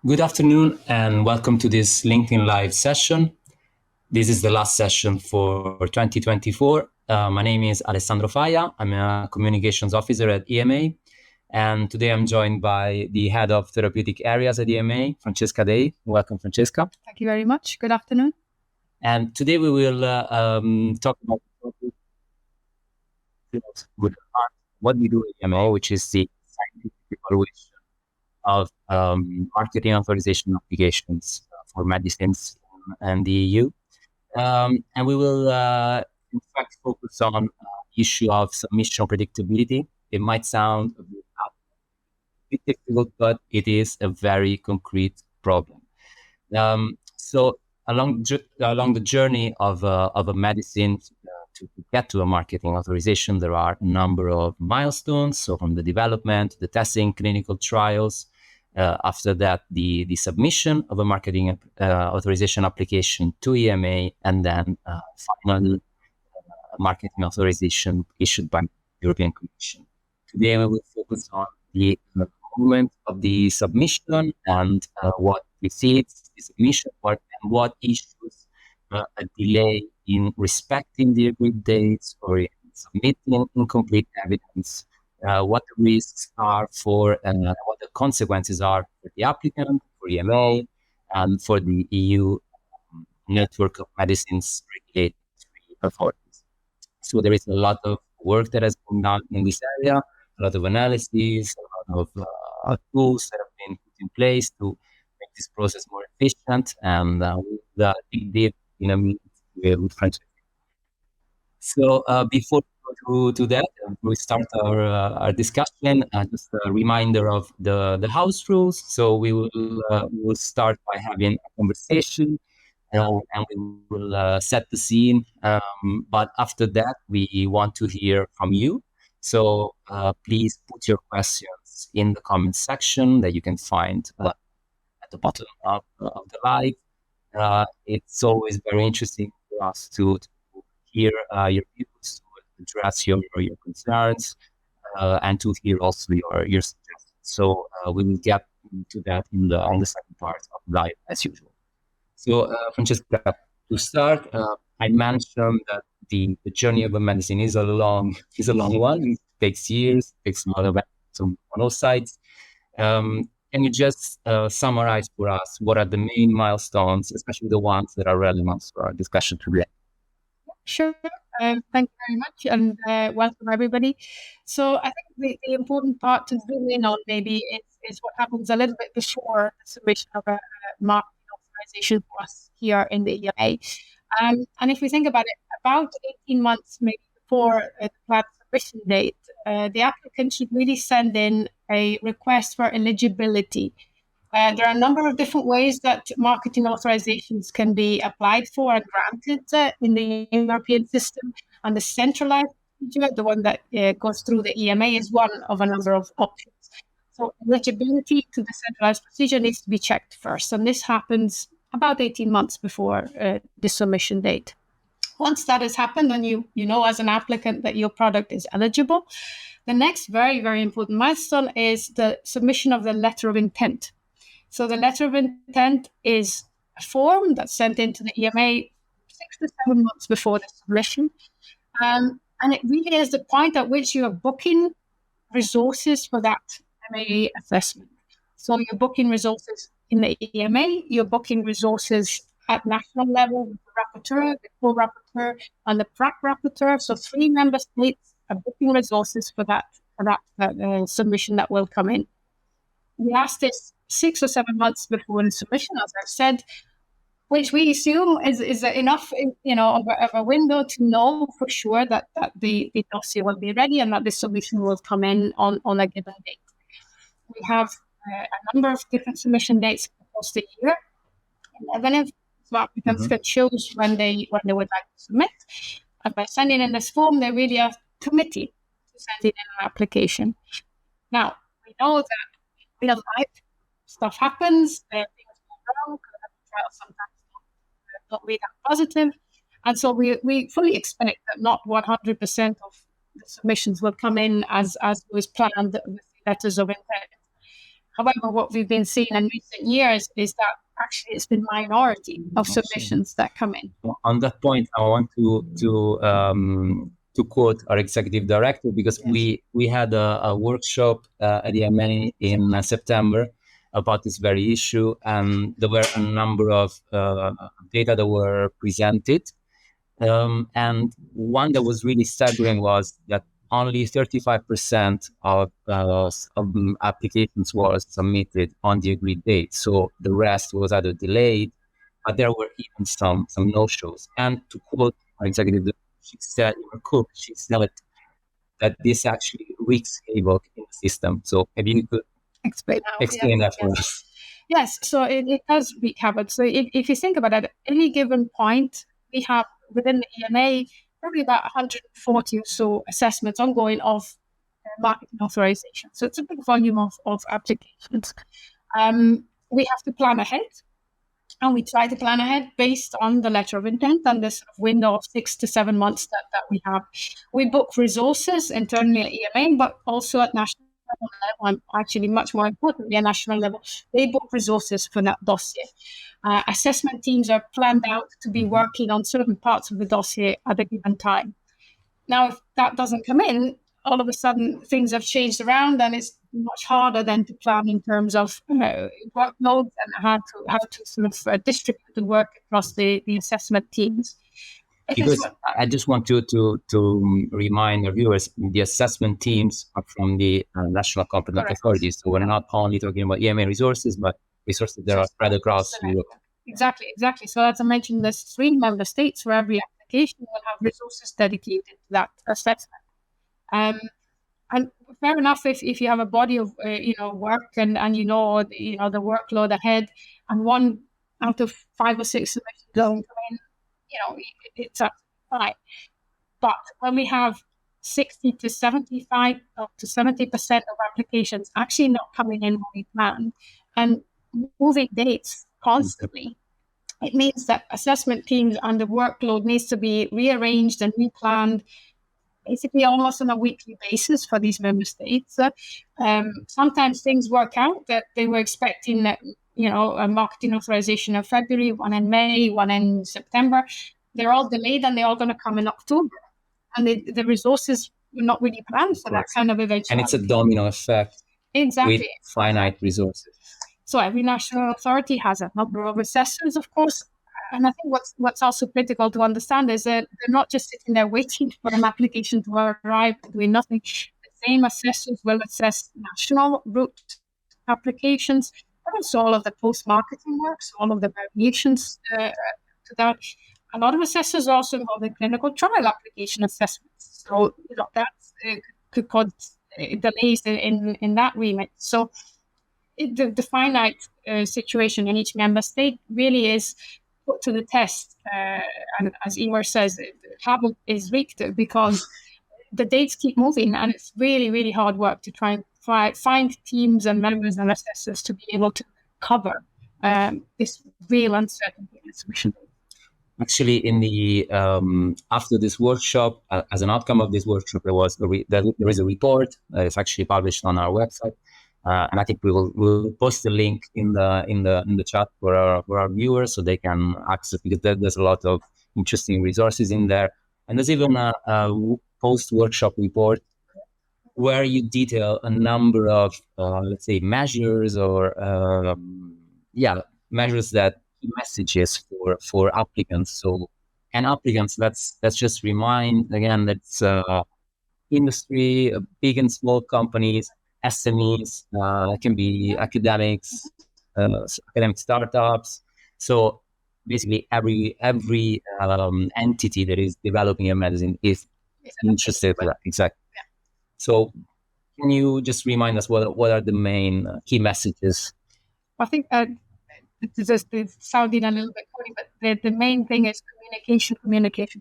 Good afternoon and welcome to this LinkedIn Live session. This is the last session for 2024. My name is Alessandro Faia. I'm a communications officer at EMA. And today I'm joined by the head of therapeutic areas at EMA, Francesca Dei. Welcome, Francesca. Thank you very much. Good afternoon. And today we will talk about what we do at EMA, which is the scientific evaluation of marketing authorization applications for medicines and the EU. And we will, in fact, focus on the issue of submission predictability. It might sound a bit difficult, but it is a very concrete problem. So along the journey of a medicine to get to a marketing authorization, there are a number of milestones. So from the development, the testing, clinical trials, after that, the submission of a marketing authorization application to EMA, and then final marketing authorization issued by the European Commission. Today, we will focus on the moment of the submission and what precedes the submission part and what issues a delay in respecting the agreed dates or in submitting incomplete evidence, what the risks are for and what the consequences are for the applicant, for EMA, and for the EU network of medicines regulatory authorities. So there is a lot of work that has been done in this area, a lot of analyses, a lot of tools that have been put in place to make this process more efficient, and we'll dig deep in a minute with Francesca. So before we go to that, we start our discussion. Just a reminder of the house rules. So we will start by having a conversation, and we will set the scene. But after that, we want to hear from you. So please put your questions in the comment section that you can find at the bottom of the live. It's always very interesting for us to hear your views, to address your concerns, and to hear also your suggestions. So we will get to that on the second part of live as usual. So Francesca, to start, I mentioned that the journey of a medicine is a long one. It takes years, takes a lot of efforts on all sides. Can you just summarize for us what are the main milestones, especially the ones that are relevant for our discussion today? Sure. Thank you very much, and welcome everybody. So I think the important part to zoom in on maybe is what happens a little bit before the submission of a marketing authorization for us here in the EMA. And if we think about it, about 18 months maybe before the planned submission date, the applicant should really send in a request for eligibility. There are a number of different ways that marketing authorizations can be applied for and granted in the European system. And the centralized procedure, the one that goes through the EMA, is one of a number of options. So eligibility to the centralized procedure needs to be checked first. And this happens about 18 months before the submission date. Once that has happened and you know as an applicant that your product is eligible, the next very, very important milestone is the submission of the letter of intent. So the letter of intent is a form that's sent into the EMA 6 to 7 months before the submission. And it really is the point at which you are booking resources for that MA assessment. So you're booking resources in the EMA, you're booking resources at national level with the rapporteur, the co-rapporteur, and the prac rapporteur. So 3 member states are booking resources for that submission that will come in. We asked this 6 or 7 months before the submission, as I've said, which we assume is enough, of a window to know for sure that the dossier will be ready and that the submission will come in on a given date. We have a number of different submission dates across the year. 11 so applicants can choose when they would like to submit. And by sending in this form, they really are committed to sending in an application. Now, we know that real life stuff happens, things go wrong, trials sometimes not really that positive. And so we fully expect that not 100% of the submissions will come in as was planned with letters of intent. However, what we've been seeing in recent years is that actually it's been minority of submissions that come in. On that point, I want to quote our executive director, because we had a workshop at the EMA in September about this very issue, and there were a number of data that were presented. And one that was really staggering was that only 35% of applications was submitted on the agreed date. So the rest was either delayed, but there were even some no-shows. And to quote our executive, she said that this actually wreaks havoc in the system. So maybe you could explain that for us. Yes, so it does wreak havoc. So if you think about it, at any given point, we have within the EMA probably about 140 or so assessments ongoing of marketing authorization. So it's a big volume of applications. We have to plan ahead, and we try to plan ahead based on the letter of intent and this window of 6 to 7 months that we have. We book resources internally at EMA, but also at national level, and actually much more importantly at national level, they book resources for that dossier. Assessment teams are planned out to be working on certain parts of the dossier at a given time. Now, if that doesn't come in, all of a sudden things have changed around, and it's much harder then to plan in terms of workloads and how to sort of distribute the work across the assessment teams. Because I just want to remind our viewers, the assessment teams are from the national competent authorities. So we're not only talking about EMA resources, but resources that are spread across Europe. Exactly. So as I mentioned, there's 3 member states where every application will have resources dedicated to that assessment. And fair enough if you have a body of work and the workload ahead, and 1 out of 5 or 6 submissions don't come in, it's fine. But when we have 60 to 75 up to 70% of applications actually not coming in when we plan and moving dates constantly, it means that assessment teams and the workload needs to be rearranged and replanned basically almost on a weekly basis for these member states. Sometimes things work out that they were expecting that, a marketing authorization in February, one in May, one in September. They're all delayed and they're all going to come in October. And the resources were not really planned for that kind of eventuality. And it's a domino effect. Exactly. With finite resources. So every national authority has a number of assessors, of course. And I think what's also critical to understand is that they're not just sitting there waiting for an application to arrive doing nothing. The same assessors will assess national route applications, but also all of the post-marketing work, so all of the variations to that. A lot of assessors are also involved in clinical trial application assessments. So that could cause delays in that remit. So the finite situation in each member state really is put to the test. And as Emer says, havoc is wreaked because the dates keep moving, and it's really, really hard work to try and find teams and members and assessors to be able to cover this real uncertainty in submission. Actually, in the after this workshop, as an outcome of this workshop, there is a report that is actually published on our website, and I think we'll post the link in the chat for our viewers so they can access, because there's a lot of interesting resources in there, and there's even a post workshop report where you detail a number of let's say measures or measures that messages for applicants. So, and applicants, let's just remind again that industry, big and small companies, SMEs, can be academics, academic startups. So basically every entity that is developing a medicine is interested in that. Exactly. Yeah. So can you just remind us what are the main key messages? I think it's sounding a little bit funny, but the main thing is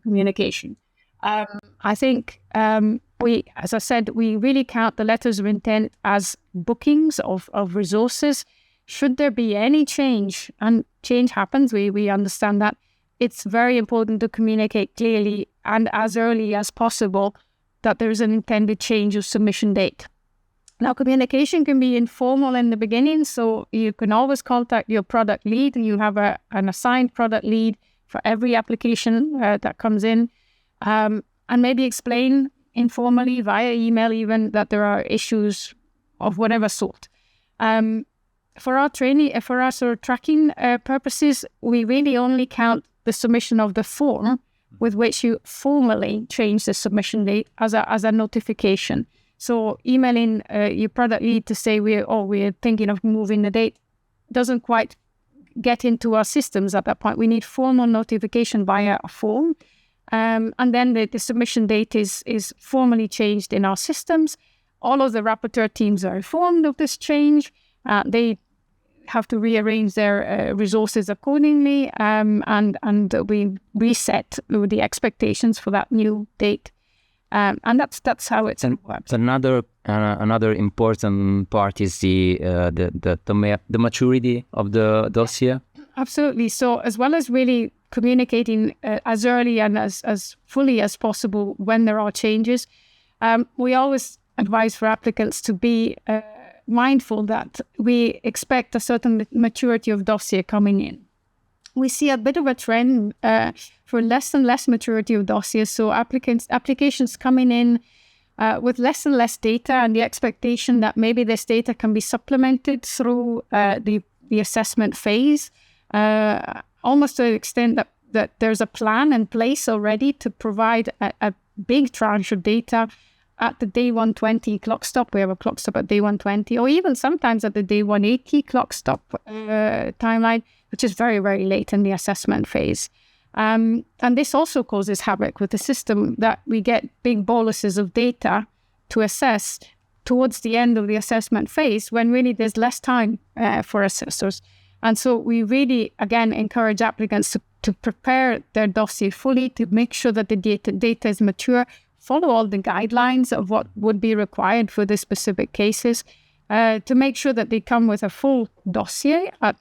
communication. I think as I said, we really count the letters of intent as bookings of resources. Should there be any change, and change happens, we understand that, it's very important to communicate clearly and as early as possible that there is an intended change of submission date. Now, communication can be informal in the beginning, so you can always contact your product lead, and you have an assigned product lead for every application that comes in, and maybe explain informally via email even that there are issues of whatever sort. For our sort of tracking purposes, we really only count the submission of the form with which you formally change the submission date as a notification. So emailing your product lead to say we're thinking of moving the date doesn't quite get into our systems at that point. We need formal notification via a form. And then the submission date is formally changed in our systems. All of the rapporteur teams are informed of this change. They have to rearrange their resources accordingly, and we reset the expectations for that new date. And that's how it works. Another important part is the maturity of the dossier. Absolutely. So as well as really communicating as early and as fully as possible when there are changes, we always advise for applicants to be mindful that we expect a certain maturity of dossier coming in. We see a bit of a trend for less and less maturity of dossiers. So applications coming in with less and less data, and the expectation that maybe this data can be supplemented through the assessment phase, almost to the extent that there's a plan in place already to provide a big tranche of data at the day 120 clock stop. We have a clock stop at day 120, or even sometimes at the day 180 clock stop timeline, which is very, very late in the assessment phase. And this also causes havoc with the system, that we get big boluses of data to assess towards the end of the assessment phase, when really there's less time for assessors. And so we really, again, encourage applicants to prepare their dossier fully, to make sure that the data is mature, follow all the guidelines of what would be required for the specific cases, to make sure that they come with a full dossier at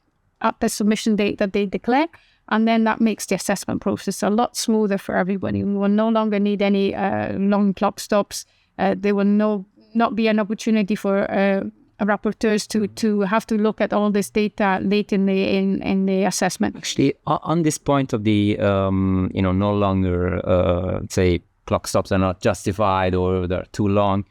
the submission date that they declare. And then that makes the assessment process a lot smoother for everybody. We will no longer need any long clock stops. There will not be an opportunity for rapporteurs to have to look at all this data late in the assessment. Actually, on this point of the no longer say clock stops are not justified or they're too long,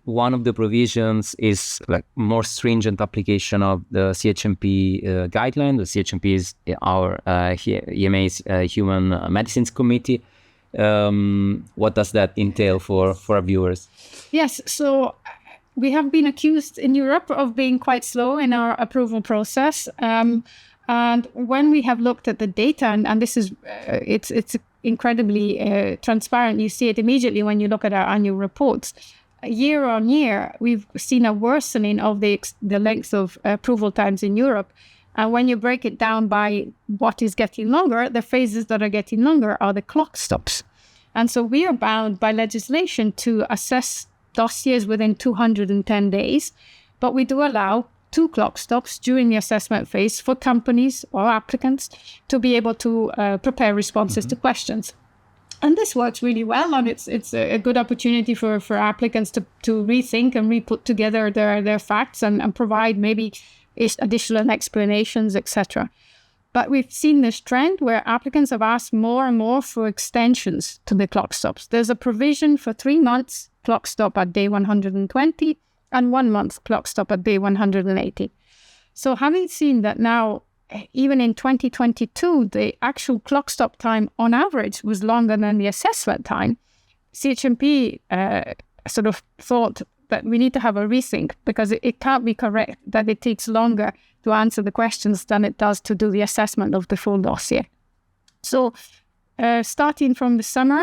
one of the provisions is like more stringent application of the CHMP guideline. The CHMP is our EMA's Human Medicines Committee. What does that entail for our viewers? Yes, so we have been accused in Europe of being quite slow in our approval process. And when we have looked at the data, and this is it's incredibly transparent, you see it immediately when you look at our annual reports. Year on year, we've seen a worsening of the length of approval times in Europe. And when you break it down by what is getting longer, the phases that are getting longer are the clock stops. And so we are bound by legislation to assess dossiers within 210 days, but we do allow 2 clock stops during the assessment phase for companies or applicants to be able to prepare responses to questions. And this works really well, and it's a good opportunity for applicants to rethink and re-put together their facts and provide maybe additional explanations, etc. But we've seen this trend where applicants have asked more and more for extensions to the clock stops. There's a provision for 3 months clock stop at day 120 and 1 month clock stop at day 180. So having seen that now, even in 2022, the actual clock stop time on average was longer than the assessment time, CHMP sort of thought that we need to have a rethink, because it can't be correct that it takes longer to answer the questions than it does to do the assessment of the full dossier. So starting from this summer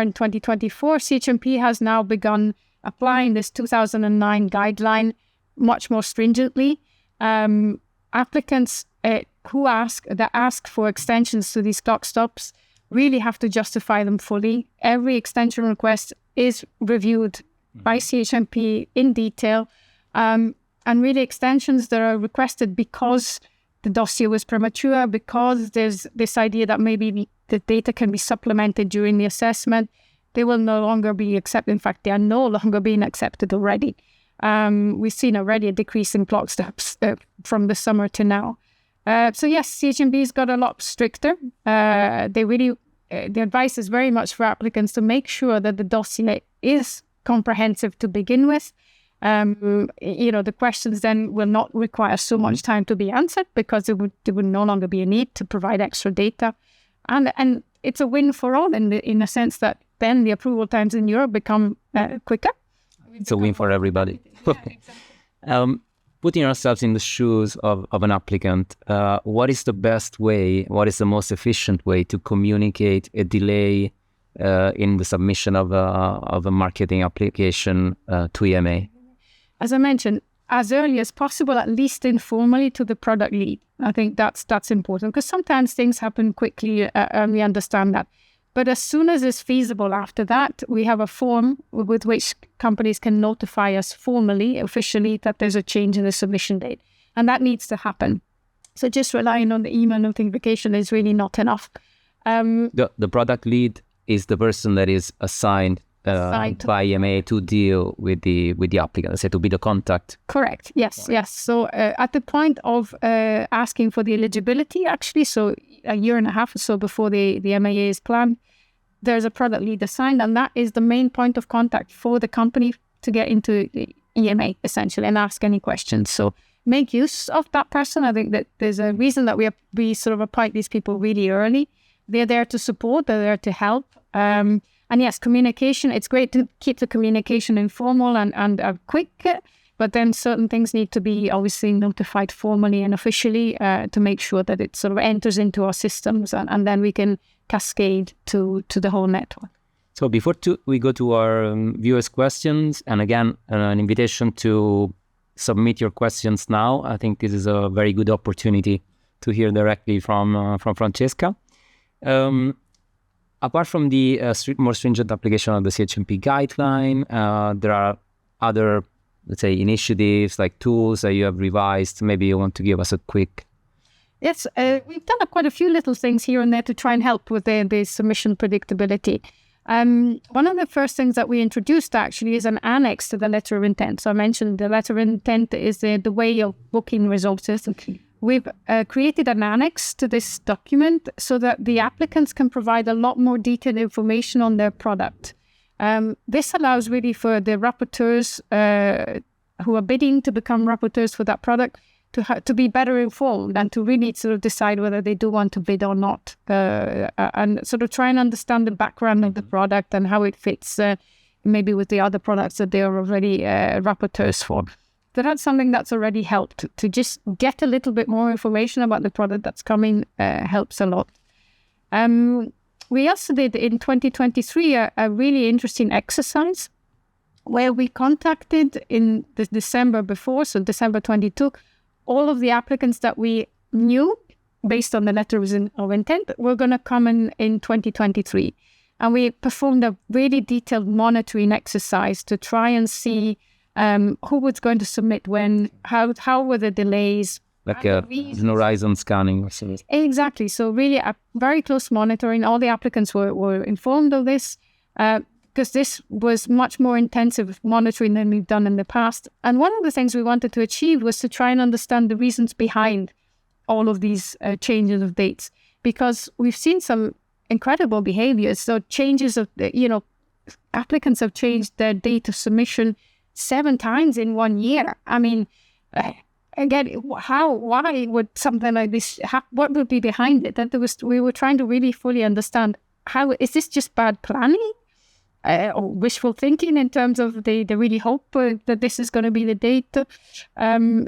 in 2024, CHMP has now begun applying this 2009 guideline much more stringently. Applicants who ask for extensions to these clock stops really have to justify them fully. Every extension request is reviewed by CHMP in detail, and really extensions that are requested because the dossier was premature, because there's this idea that maybe the data can be supplemented during the assessment, they will no longer be accepted. In fact, they are no longer being accepted already. We've seen already a decrease in clock steps from the summer to now. So yes, CHMP's got a lot stricter. The advice is very much for applicants to make sure that the dossier is comprehensive to begin with. The questions then will not require so much time to be answered because there would no longer be a need to provide extra data. And it's a win for all in the sense that then the approval times in Europe become quicker. It's a win for everybody. Yeah, exactly. Putting ourselves in the shoes of an applicant, what is the best way, what is the most efficient way to communicate a delay in the submission of a marketing application to EMA? As I mentioned, as early as possible, at least informally to the product lead. I think that's important because sometimes things happen quickly and we understand that. But as soon as it's feasible after that, we have a form with which companies can notify us formally, officially, that there's a change in the submission date. And that needs to happen. So just relying on the email notification is really not enough. The product lead is the person that is assigned by EMA to deal with the applicant, so to be the contact. Correct. Yes. So at the point of asking for the eligibility, actually, so a year and a half or so before the MAA is planned, there's a product lead assigned, and that is the main point of contact for the company to get into the EMA, essentially, and ask any questions. So make use of that person. I think that there's a reason that we sort of appoint these people really early. They're there to support, they're there to help. And yes, communication, it's great to keep the communication informal and quick, but then certain things need to be obviously notified formally and officially to make sure that it sort of enters into our systems and then we can cascade to the whole network. So before we go to our viewers' questions, and again, an invitation to submit your questions now. I think this is a very good opportunity to hear directly from Francesca. Apart from the more stringent application of the CHMP guideline, there are other, let's say, initiatives like tools that you have revised. Maybe you want to give us a quick... Yes, we've done quite a few little things here and there to try and help with the submission predictability. One of the first things that we introduced actually is an annex to the letter of intent. So I mentioned the letter of intent is the way of booking resources. We've created an annex to this document so that the applicants can provide a lot more detailed information on their product. This allows really for the rapporteurs who are bidding to become rapporteurs for that product to be better informed and to really sort of decide whether they do want to bid or not, and sort of try and understand the background of the product and how it fits maybe with the other products that they are already rapporteurs for. So that's something that's already helped. To just get a little bit more information about the product that's coming helps a lot. We also did in 2023 a really interesting exercise where we contacted in the December before, so December 22, all of the applicants that we knew based on the letters of intent were going to come in 2023. And we performed a really detailed monitoring exercise to try and see who was going to submit when, how were the delays. Like an horizon scanning or something. Exactly. So really a very close monitoring. All the applicants were informed of this because this was much more intensive monitoring than we've done in the past. And one of the things we wanted to achieve was to try and understand the reasons behind all of these changes of dates, because we've seen some incredible behaviors. So changes of, applicants have changed their date of submission 7 times in 1 year. I mean, again, why would something like this what would be behind it? That we were trying to really fully understand, how is this just bad planning or wishful thinking in terms of they really hope that this is going to be the date.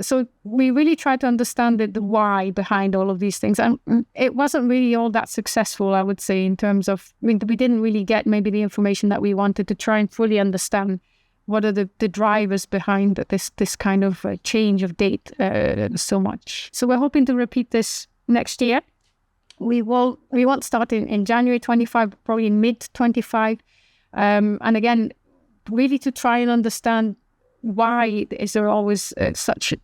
So we really tried to understand the why behind all of these things, and it wasn't really all that successful, I would say, in terms of, we didn't really get maybe the information that we wanted to try and fully understand what are the drivers behind this kind of change of date so much. So we're hoping to repeat this next year. We won't start in January 25, probably mid 25. And again, really to try and understand why is there always such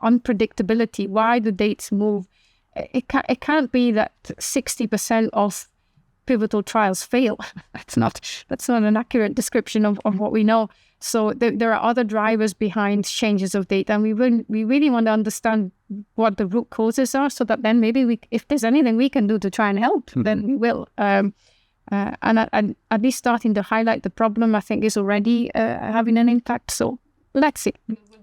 unpredictability, why the dates move. It can't be that 60% of pivotal trials fail. That's not an accurate description of what we know. So there are other drivers behind changes of data, and we really want to understand what the root causes are, so that then maybe if there's anything we can do to try and help, then we will. And at least starting to highlight the problem, I think, is already having an impact. So let's see.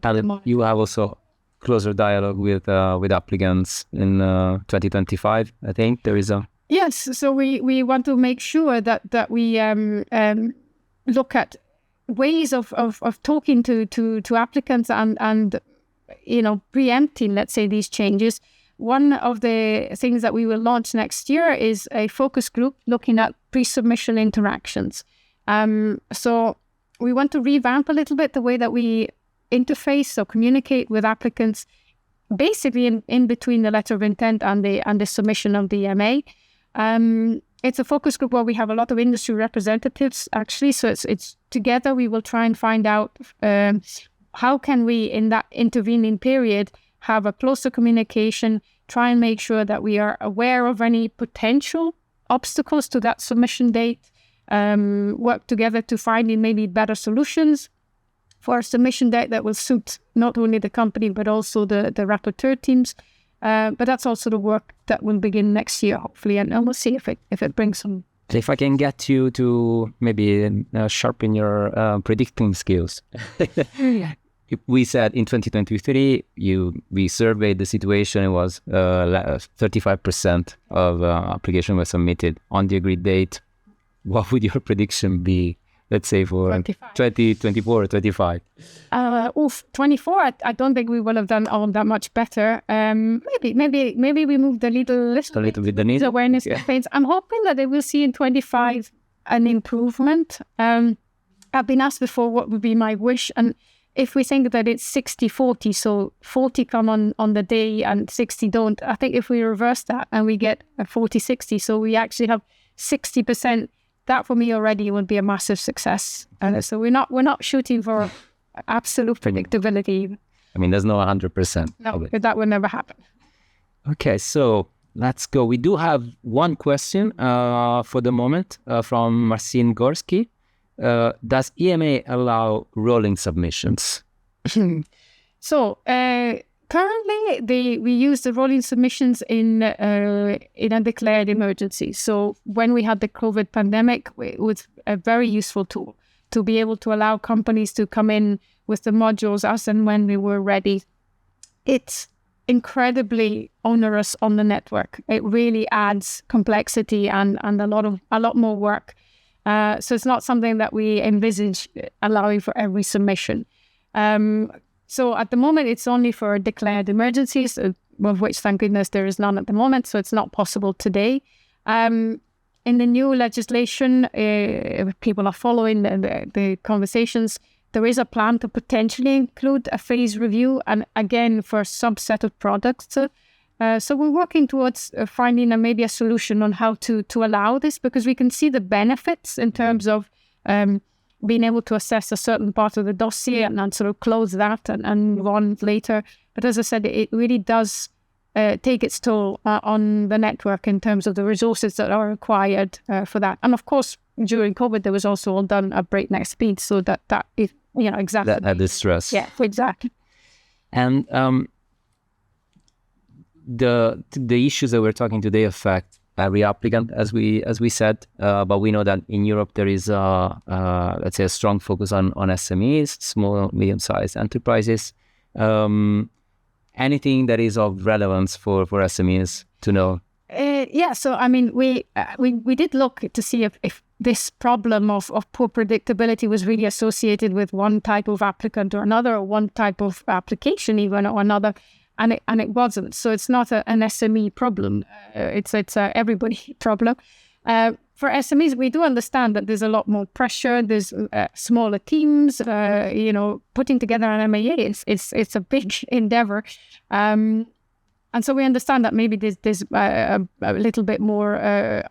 And you have also closer dialogue with applicants in 2025. I think there is a yes. So we want to make sure that we look at ways of talking to applicants and preempting, let's say, these changes. One of the things that we will launch next year is a focus group looking at pre-submission interactions. So we want to revamp a little bit the way that we interface or communicate with applicants, basically in between the letter of intent and the submission of the MA. It's a focus group where we have a lot of industry representatives, actually. So it's together we will try and find out how can we, in that intervening period, have a closer communication, try and make sure that we are aware of any potential obstacles to that submission date, work together to find maybe better solutions for a submission date that will suit not only the company but also the rapporteur teams. But that's also the work that will begin next year, hopefully, and we'll see if it brings some. If I can get you to maybe sharpen your predicting skills. We said in 2023, we surveyed the situation. It was 35% of application were submitted on the agreed date. What would your prediction be? Let's say for 2024 or 25. 24. I don't think we will have done all that much better. Maybe we moved a little bit the needle. Awareness campaigns. I'm hoping that they will see in 25 an improvement. I've been asked before what would be my wish, and if we think that it's 60-40, so 40 come on the day and 60 don't, I think if we reverse that and we get a 40-60, so we actually have 60%. That for me already would be a massive success. So we're not shooting for absolute predictability. I mean, there's no 100%. No, that would never happen. Okay, so let's go. We do have one question for the moment from Marcin Gorski. Does EMA allow rolling submissions? So currently, we use the rolling submissions in a declared emergency. So when we had the COVID pandemic, it was a very useful tool to be able to allow companies to come in with the modules as and when they were ready. It's incredibly onerous on the network. It really adds complexity and a lot more work. So it's not something that we envisage allowing for every submission. So at the moment, it's only for declared emergencies, of which, thank goodness, there is none at the moment. So it's not possible today. In the new legislation, people are following the conversations. There is a plan to potentially include a phase review, and again, for a subset of products. So we're working towards finding maybe a solution on how to allow this, because we can see the benefits in terms of being able to assess a certain part of the dossier and then sort of close that and move on later. But as I said, it really does take its toll on the network in terms of the resources that are required for that. And of course, during COVID, there was also all done at breakneck speed, so that is, exactly. That added stress. Yeah, exactly. And the issues that we're talking today affect every applicant, as we said, but we know that in Europe there is let's say a strong focus on SMEs, small medium-sized enterprises. Anything that is of relevance for SMEs to know? Yeah, so I mean, we did look to see if this problem of poor predictability was really associated with one type of applicant or another, or one type of application even or another. And it wasn't. So it's not an SME problem. It's a everybody problem. For SMEs, we do understand that there's a lot more pressure. There's smaller teams. Putting together an MAA it's a big endeavor. And so we understand that maybe there's a little bit more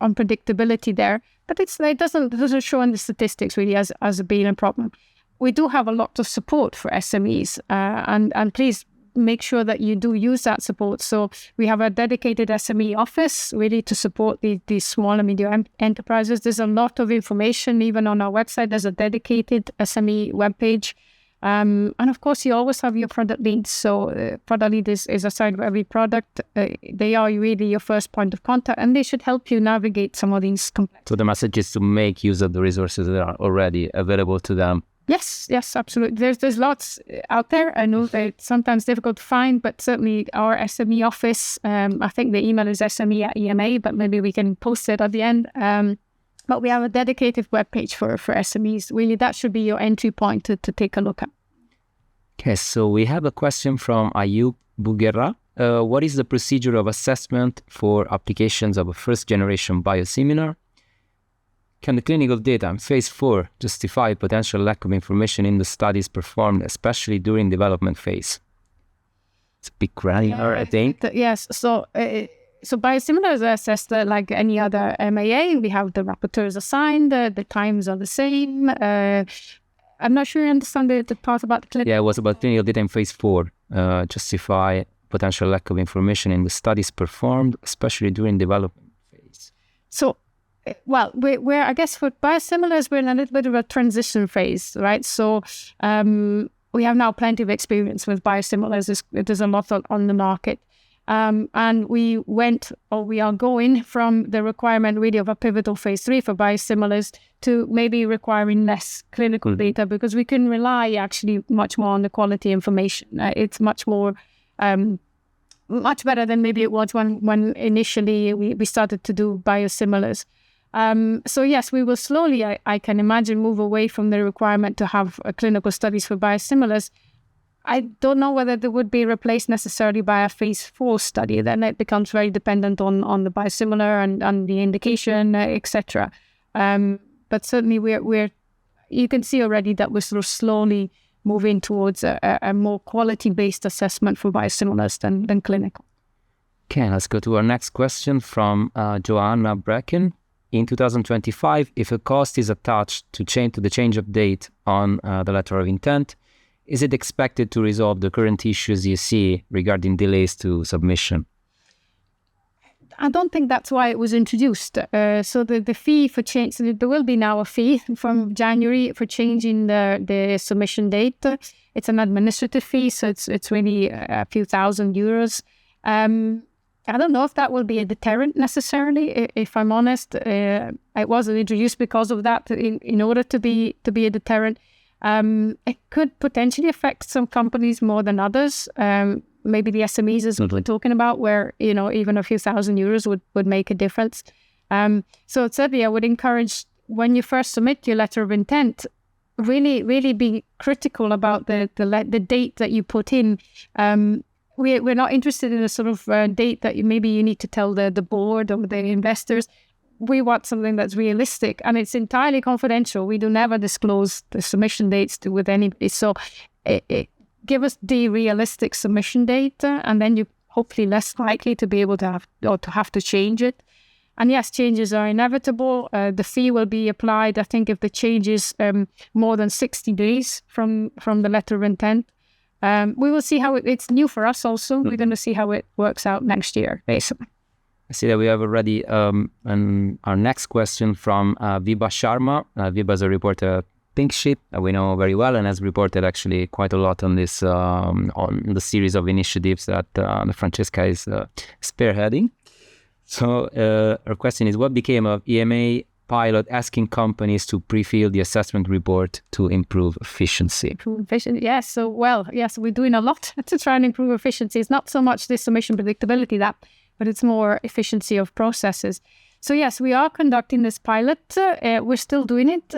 unpredictability there. But it doesn't show in the statistics really as being a problem. We do have a lot of support for SMEs. And please make sure that you do use that support. So we have a dedicated SME office really to support these small and medium enterprises. There's a lot of information, even on our website. There's a dedicated SME webpage. And of course, you always have your product leads. So product lead is assigned for every product. They are really your first point of contact, and they should help you navigate some of these complex. So the message is to make use of the resources that are already available to them. Yes, absolutely. There's lots out there. I know they're sometimes difficult to find, but certainly our SME office, I think the email is sme@ema, but maybe we can post it at the end. But we have a dedicated webpage for SMEs. Really, that should be your entry point to take a look at. Okay, so we have a question from Ayub Bugera. What is the procedure of assessment for applications of a first-generation biosimilar? Can the clinical data in phase 4 justify potential lack of information in the studies performed, especially during development phase? It's a bit granular, I think. Yes, so biosimilars are assessed like any other MAA. We have the rapporteurs assigned, the times are the same. I'm not sure you understand the part about the clinical. Yeah, it was about clinical data in phase 4, justify potential lack of information in the studies performed, especially during development phase. So, well, we're I guess for biosimilars, we're in a little bit of a transition phase, right? So we have now plenty of experience with biosimilars. There's a lot on the market. And we are going from the requirement really of a pivotal phase 3 for biosimilars to maybe requiring less clinical data, because we can rely actually much more on the quality information. It's much more, much better than maybe it was when initially we started to do biosimilars. So yes, we will slowly, I can imagine, move away from the requirement to have clinical studies for biosimilars. I don't know whether they would be replaced necessarily by a phase 4 study. Then it becomes very dependent on the biosimilar and the indication, etc. But certainly you can see already that we're sort of slowly moving towards a more quality-based assessment for biosimilars than clinical. Okay, let's go to our next question from Joanna Brecken. In 2025, if a cost is attached to the change of date on the letter of intent, is it expected to resolve the current issues you see regarding delays to submission? I don't think that's why it was introduced. So the fee for change, there will be now a fee from January for changing the submission date. It's an administrative fee, so it's really a few €1,000. I don't know if that will be a deterrent necessarily, if I'm honest. It wasn't introduced because of that, in order to be a deterrent. It could potentially affect some companies more than others. Maybe the SMEs, as we're talking about, where even a few €1,000 would make a difference. So certainly, I would encourage, when you first submit your letter of intent, really be critical about the date that you put in. We're not interested in a sort of date that maybe you need to tell the board or the investors. We want something that's realistic, and it's entirely confidential. We do never disclose the submission dates with anybody. So give us the realistic submission date, and then you're hopefully less likely to be able to have to change it. And yes, changes are inevitable. The fee will be applied, I think, if the change is more than 60 days from the letter of intent. We will see how it's new for us also. We're going to see how it works out next year, basically. I see that we have already our next question from Vibha Sharma. Vibha is a reporter at Pink Sheet that we know very well and has reported actually quite a lot on this on the series of initiatives that Francesca is spearheading. So her question is, what became of EMA pilot asking companies to pre-fill the assessment report to improve efficiency? Yes, so we're doing a lot to try and improve efficiency. It's not so much the submission predictability but it's more efficiency of processes. So yes, we are conducting this pilot. We're still doing it.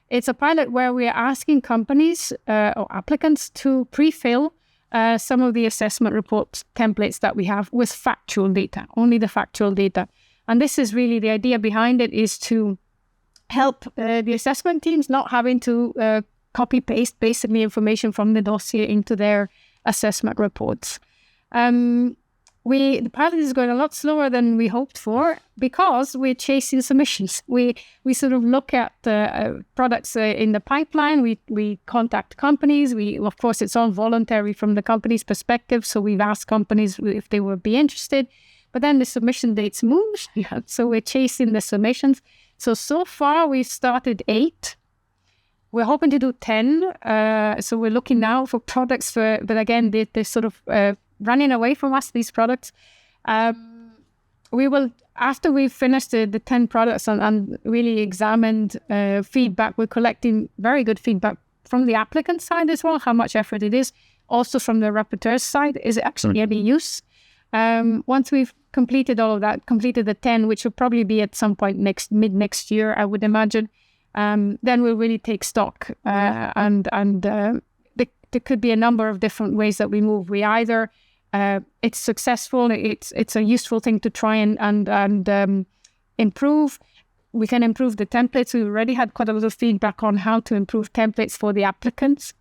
It's a pilot where we are asking companies or applicants to pre-fill some of the assessment report templates that we have with factual data, only the factual data. And this is really the idea behind it, is to help the assessment teams not having to copy-paste basically information from the dossier into their assessment reports. the pilot is going a lot slower than we hoped for because we're chasing submissions. We sort of look at products in the pipeline. We contact companies. Of course, it's all voluntary from the company's perspective. So we've asked companies if they would be interested. But then the submission dates move. So we're chasing the submissions. So far we've started 8. We're hoping to do 10. So we're looking now for products but again, they're sort of running away from us, these products. We will, after we've finished the 10 products and really examined feedback, we're collecting very good feedback from the applicant side as well, how much effort it is. Also from the rapporteur's side, is it actually any use? Once we've completed all of that, completed the 10, which will probably be at some point mid next year, I would imagine, then we'll really take stock. And there could be a number of different ways that we move. We either it's successful, it's a useful thing to try and improve. We can improve the templates. We already had quite a lot of feedback on how to improve templates for the applicants,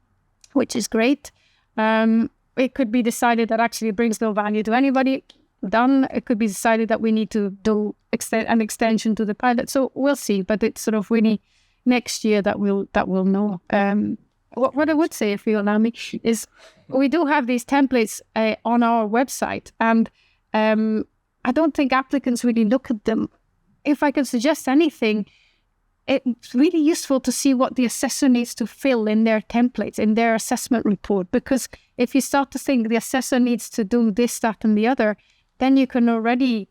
which is great. It could be decided that actually it brings no value to anybody. Done. It could be decided that we need to do an extension to the pilot. So we'll see. But it's sort of really next year that we'll know. What I would say, if you allow me, is we do have these templates on our website, and I don't think applicants really look at them. If I can suggest anything, it's really useful to see what the assessor needs to fill in their templates, in their assessment report, because if you start to think the assessor needs to do this, that, and the other, then you can already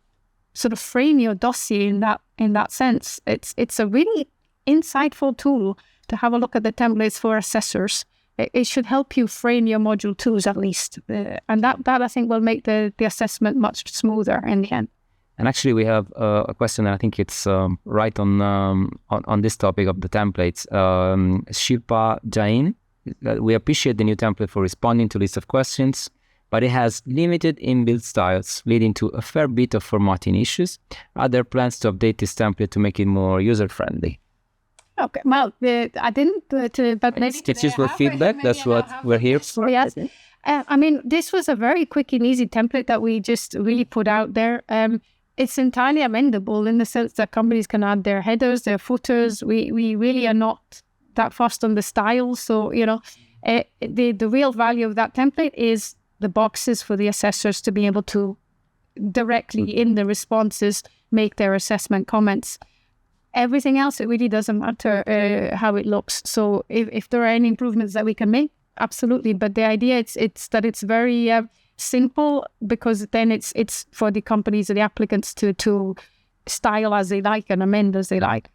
sort of frame your dossier in that sense. It's a really insightful tool to have a look at the templates for assessors. It should help you frame your module 2s at least. And that I think will make the assessment much smoother in the end. And actually, we have a question, and I think it's right on this topic of the templates. Shilpa Jain, we appreciate the new template for responding to list of questions, but it has limited inbuilt styles, leading to a fair bit of formatting issues. Are there plans to update this template to make it more user-friendly? Okay, well, I didn't, but maybe it's useful feedback. That's what we're here for. Yes. I mean, this was a very quick and easy template that we just really put out there. It's entirely amendable in the sense that companies can add their headers, their footers. We really are not that fast on the styles. So, the real value of that template is the boxes for the assessors to be able to directly in the responses make their assessment comments. Everything else, it really doesn't matter how it looks. So if there are any improvements that we can make, absolutely. But the idea it's that it's very simple, because then it's for the companies or the applicants to style as they like and amend as they like.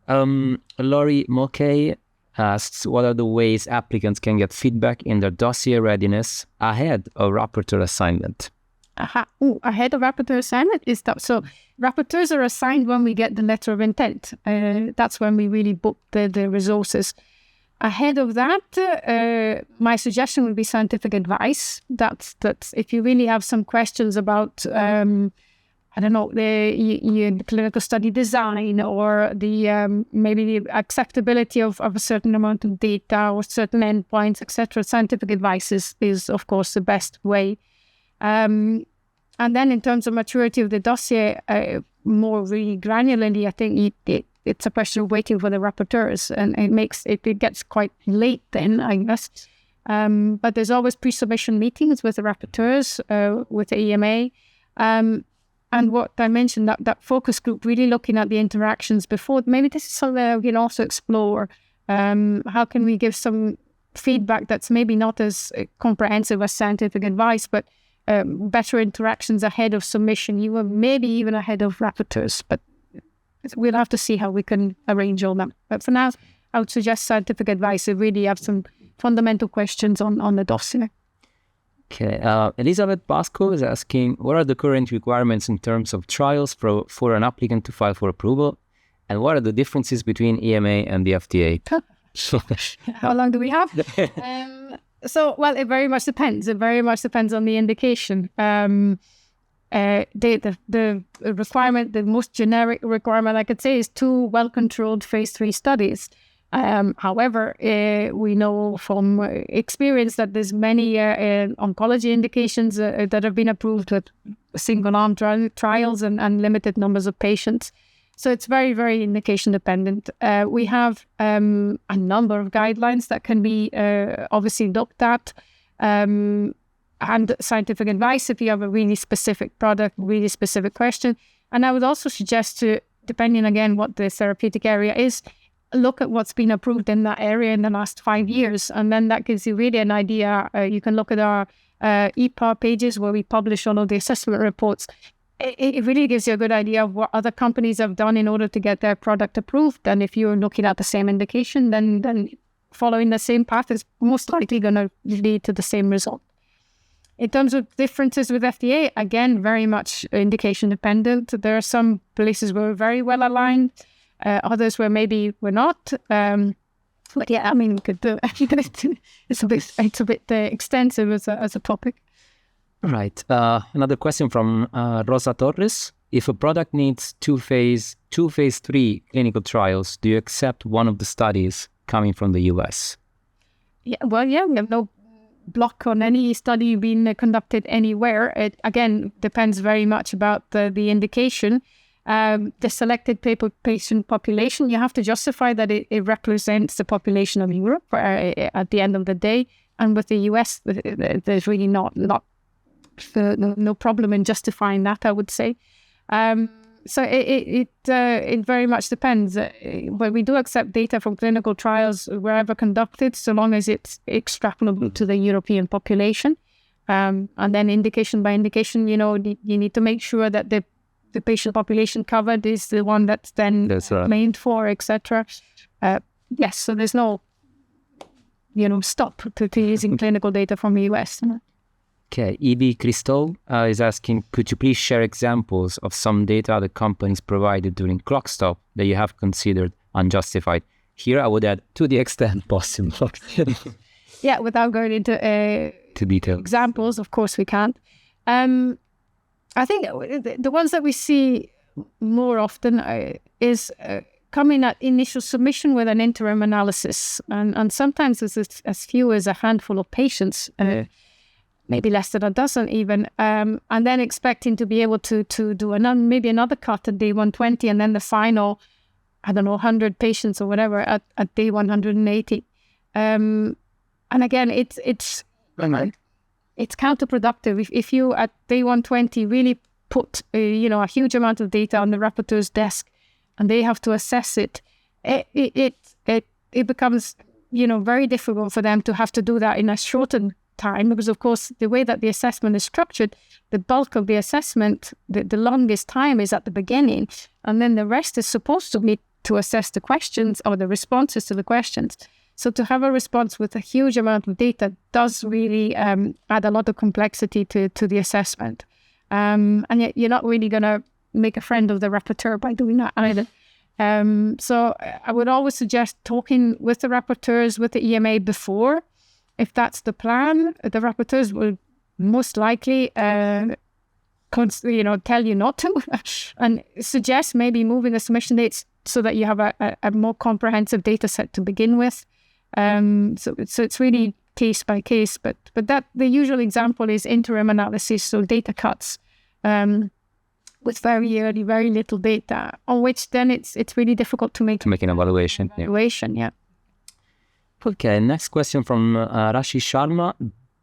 Laurie Mulcahy asks, what are the ways applicants can get feedback in their dossier readiness ahead of rapporteur assignment? Ahead of rapporteur assignment is that. So rapporteurs are assigned when we get the letter of intent. That's when we really book the resources. Ahead of that, my suggestion would be scientific advice. That's if you really have some questions about, I don't know, the clinical study design, or the maybe the acceptability of a certain amount of data or certain endpoints, etc. Scientific advice is of course the best way. And then in terms of maturity of the dossier, more really granularly, I think it's a question of waiting for the rapporteurs, and it gets quite late then, I guess. But there's always pre-submission meetings with the rapporteurs, with the EMA. And what I mentioned, that focus group, really looking at the interactions before, maybe this is something that we can also explore. How can we give some feedback that's maybe not as comprehensive as scientific advice, but better interactions ahead of submission, maybe even ahead of rapporteurs. But we'll have to see how we can arrange all that. But for now, I would suggest scientific advice if really have some fundamental questions on the dossier. Okay. Elizabeth Pasco is asking, what are the current requirements in terms of trials for an applicant to file for approval? And what are the differences between EMA and the FDA? How long do we have? So, well, it very much depends. It very much depends on the indication. The requirement, the most generic requirement I could say, is 2 well-controlled phase 3 studies. However, we know from experience that there's many oncology indications that have been approved with single-arm trials and limited numbers of patients. So it's very, very indication dependent. We have a number of guidelines that can be obviously looked at, and scientific advice if you have a really specific product, really specific question. And I would also suggest to, depending again what the therapeutic area is, look at what's been approved in that area in the last 5 years. And then that gives you really an idea. You can look at our EPAR pages where we publish all of the assessment reports. It really gives you a good idea of what other companies have done in order to get their product approved. And if you're looking at the same indication, then following the same path is most likely going to lead to the same result. In terms of differences with FDA, again, very much indication dependent. There are some places where we're very well aligned, others where maybe we're not. But yeah, I mean, it's a bit extensive as a topic. Right. Another question from Rosa Torres. If a product needs two phase 3 clinical trials, do you accept one of the studies coming from the US? Yeah, well, yeah, we have no block on any study being conducted anywhere. It, again, depends very much about the indication. The selected patient population, you have to justify that it represents the population of Europe at the end of the day. And with the US, there's really no problem in justifying that, I would say. So it very much depends. But we do accept data from clinical trials wherever conducted, so long as it's extrapolable to the European population. And then indication by indication, you need to make sure that the patient population covered is the one that's then claimed for, etc. Yes, so there's no, stop to using clinical data from the US. Okay, E.B. Christol is asking, could you please share examples of some data the companies provided during clock stop that you have considered unjustified? Here I would add, to the extent possible. Yeah, without going into to details. Examples, of course we can't. I think the ones that we see more often is coming at initial submission with an interim analysis. And sometimes it's as few as a handful of patients, maybe less than a dozen even, and then expecting to be able to do maybe another cut at day 120, and then the final, 100 patients or whatever at day 180. And again, it's counterproductive. If you at day 120 really put a huge amount of data on the rapporteur's desk, and they have to assess it, it becomes very difficult for them to have to do that in a shortened time, because of course the way that the assessment is structured, the bulk of the assessment, the longest time is at the beginning, and then the rest is supposed to be to assess the questions or the responses to the questions. So to have a response with a huge amount of data does really add a lot of complexity to the assessment, and yet you're not really going to make a friend of the rapporteur by doing that either. So I would always suggest talking with the rapporteurs, with the EMA before. If that's the plan, the rapporteurs will most likely, tell you not to, and suggest maybe moving the submission dates so that you have a more comprehensive data set to begin with. So it's really case by case, but that the usual example is interim analysis, so data cuts with very early, very little data, on which then it's really difficult to make an evaluation. Yeah. Okay, next question from Rashi Sharma.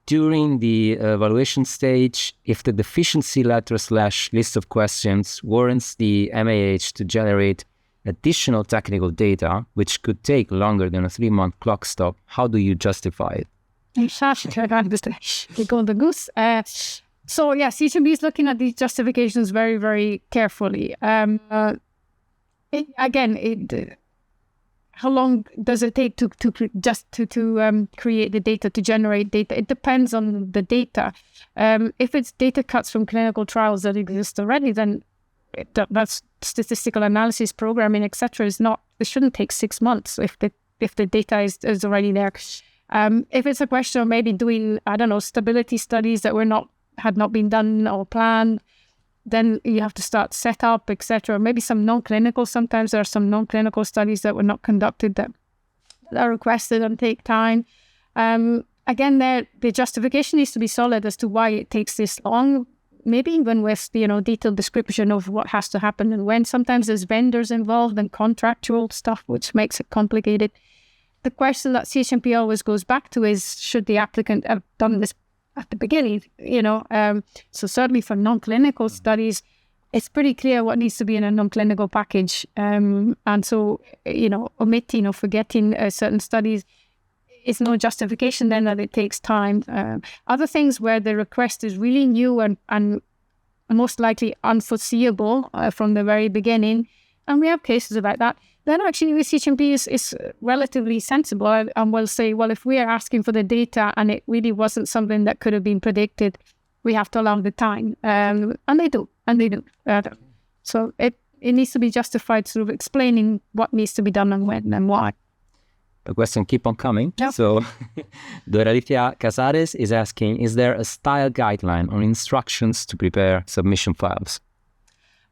During the evaluation stage, if the deficiency letter / list of questions warrants the MAH to generate additional technical data, which could take longer than a 3-month clock stop, how do you justify it? The golden goose. So yeah, CHMP is looking at these justifications very, very carefully. How long does it take to create the data, to generate data? It depends on the data. If it's data cuts from clinical trials that exist already, then that's statistical analysis, programming, etc. It shouldn't take 6 months if the data is already there. If it's a question of maybe doing, stability studies that had not been done or planned, then you have to start set up, etc. Maybe some non-clinical. Sometimes there are some non-clinical studies that were not conducted that that are requested and take time. Again, the justification needs to be solid as to why it takes this long, maybe even with, detailed description of what has to happen and when. Sometimes there's vendors involved and contractual stuff, which makes it complicated. The question that CHMP always goes back to is, should the applicant have done this at the beginning? So certainly for non-clinical studies, it's pretty clear what needs to be in a non-clinical package. And so, omitting or forgetting certain studies is no justification then that it takes time. Other things where the request is really new and most likely unforeseeable from the very beginning, and we have cases like that, then actually the CHMP is relatively sensible and will say, well, if we are asking for the data and it really wasn't something that could have been predicted, we have to allow the time. And they do. So it needs to be justified, sort of explaining what needs to be done and when and why. The question keep on coming. Yep. So Doralicia Casares is asking, is there a style guideline or instructions to prepare submission files?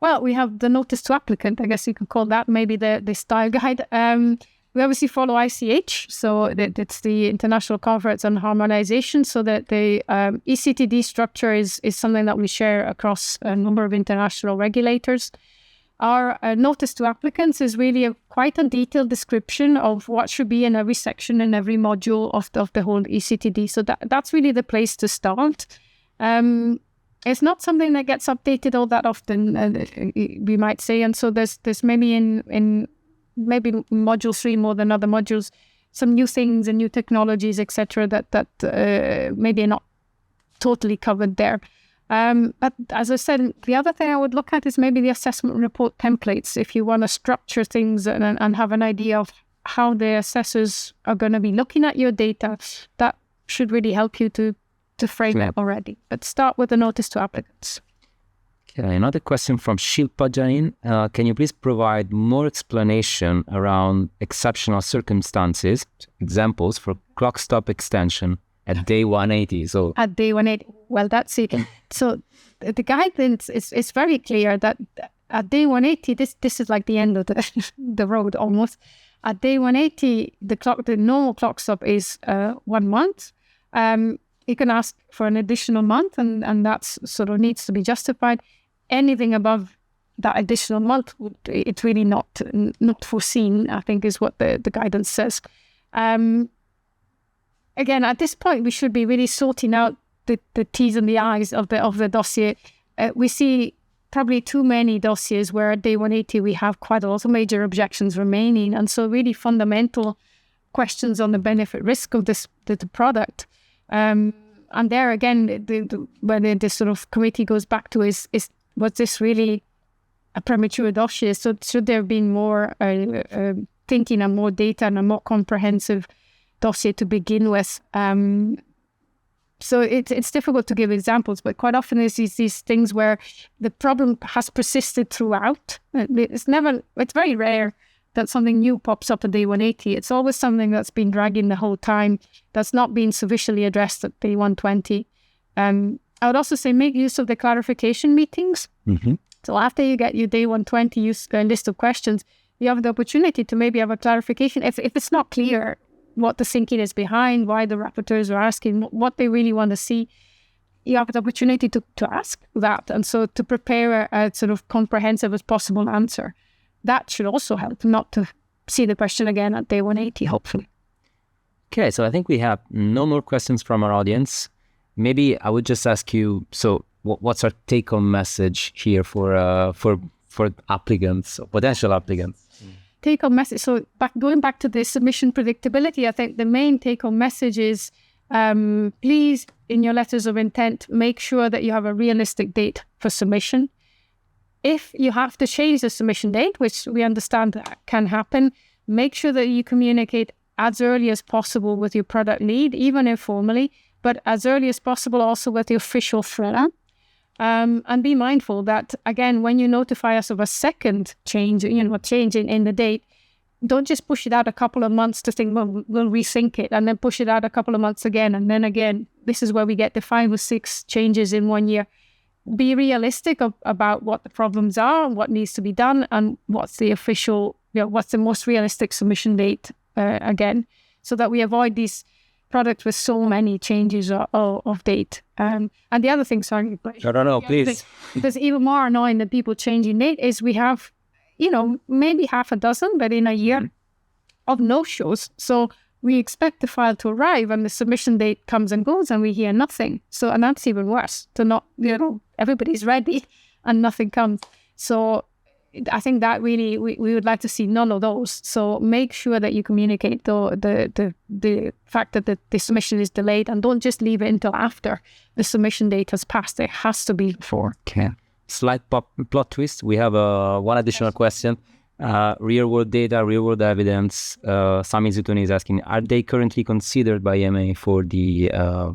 Well, we have the notice to applicant. I guess you could call that maybe the style guide. We obviously follow ICH, so it's the International Conference on Harmonization, so that the ECTD structure is something that we share across a number of international regulators. Our notice to applicants is really quite a detailed description of what should be in every section and every module of the whole ECTD. So that's really the place to start. It's not something that gets updated all that often, we might say. And so there's maybe in maybe module 3 more than other modules, some new things and new technologies, etc., that maybe are not totally covered there. But as I said, the other thing I would look at is maybe the assessment report templates. If you want to structure things and have an idea of how the assessors are going to be looking at your data, that should really help you to frame it already. But start with the notice to applicants. Okay, another question from Shilpa Jain. Can you please provide more explanation around exceptional circumstances, examples for clock stop extension at day 180? So at day 180, well, that's it. So the guidance is very clear that at day 180, this is like the end of the road almost. At day 180, the normal clock stop is 1 month. You can ask for an additional month, and that's sort of needs to be justified. Anything above that additional month, it's really not foreseen, I think, is what the guidance says. Again, at this point, we should be really sorting out the T's and the I's of the dossier. We see probably too many dossiers where at day 180 we have quite a lot of major objections remaining, and so really fundamental questions on the benefit risk of the product. And there again, where the sort of committee goes back to is was this really a premature dossier? So should there have been more thinking and more data and a more comprehensive dossier to begin with? So it's difficult to give examples, but quite often there's these things where the problem has persisted throughout. It's very rare that something new pops up at day 180. It's always something that's been dragging the whole time, that's not been sufficiently addressed at day 120. I would also say make use of the clarification meetings. Mm-hmm. So after you get your day 120 list of questions, you have the opportunity to maybe have a clarification. If it's not clear what the thinking is behind, why the rapporteurs are asking, what they really want to see, you have the opportunity to ask that. And so to prepare a sort of comprehensive as possible answer. That should also help, not to see the question again at day 180, hopefully. Okay, so I think we have no more questions from our audience. Maybe I would just ask you, so what's our take-home message here for applicants, or potential applicants? Take-home message. So going back to the submission predictability, I think the main take-home message is, please, in your letters of intent, make sure that you have a realistic date for submission. If you have to change the submission date, which we understand can happen, make sure that you communicate as early as possible with your product lead, even informally, but as early as possible also with the official thriller. And be mindful that, again, when you notify us of a second change, a change in the date, don't just push it out a couple of months to think, well, we'll resync it, and then push it out a couple of months again. And then again, this is where we get the 5 or 6 changes in 1 year. Be realistic about what the problems are and what needs to be done, and what's the official, what's the most realistic submission date again, so that we avoid these products with so many changes of date. And the other thing, sorry, no, please. Because even more annoying than people changing date is we have, maybe half a dozen, but in a year of no-shows. So we expect the file to arrive and the submission date comes and goes and we hear nothing. So, and that's even worse, to not, everybody's ready and nothing comes. So I think that really, we would like to see none of those. So make sure that you communicate the fact that the submission is delayed, and don't just leave it until after the submission date has passed. It has to be before. Okay. Slight plot twist. We have one additional question. Real world data, real world evidence. Sami Zutuni is asking, are they currently considered by EMA for the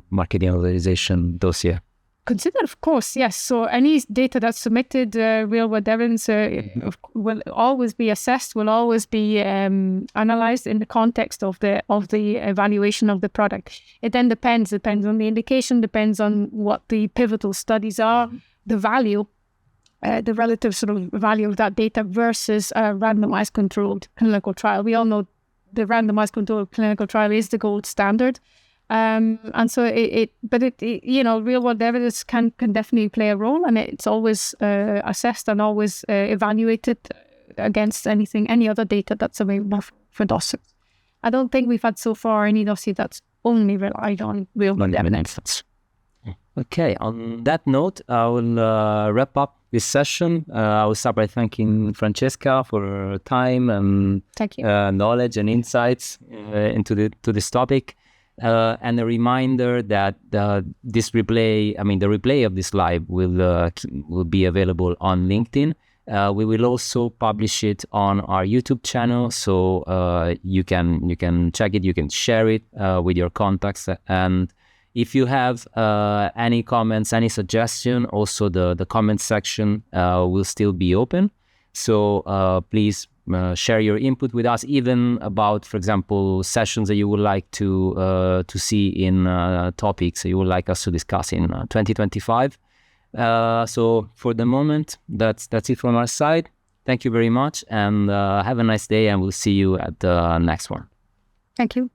marketing authorization dossier? Considered, of course, yes. So any data that's submitted, real world evidence, will always be assessed, will always be analyzed in the context of the evaluation of the product. It then depends on the indication, depends on what the pivotal studies are, the value, the relative sort of value of that data versus a randomized controlled clinical trial. We all know the randomized controlled clinical trial is the gold standard. And so real world evidence can definitely play a role, and it's always assessed and always evaluated against any other data that's available for dossiers. I don't think we've had so far any dossier that's only relied on real world evidence. Okay, on that note, I will wrap up this session. I will start by thanking Francesca for her time and knowledge and insights into this topic. And a reminder that this replay, the replay of this live will be available on LinkedIn. We will also publish it on our YouTube channel, so you can check it, you can share it with your contacts. And if you have any comments, any suggestion, also the comment section will still be open. So please share your input with us, even about, for example, sessions that you would like to see in topics that you would like us to discuss in 2025. So for the moment, that's it from our side. Thank you very much, and have a nice day, and we'll see you at the next one. Thank you.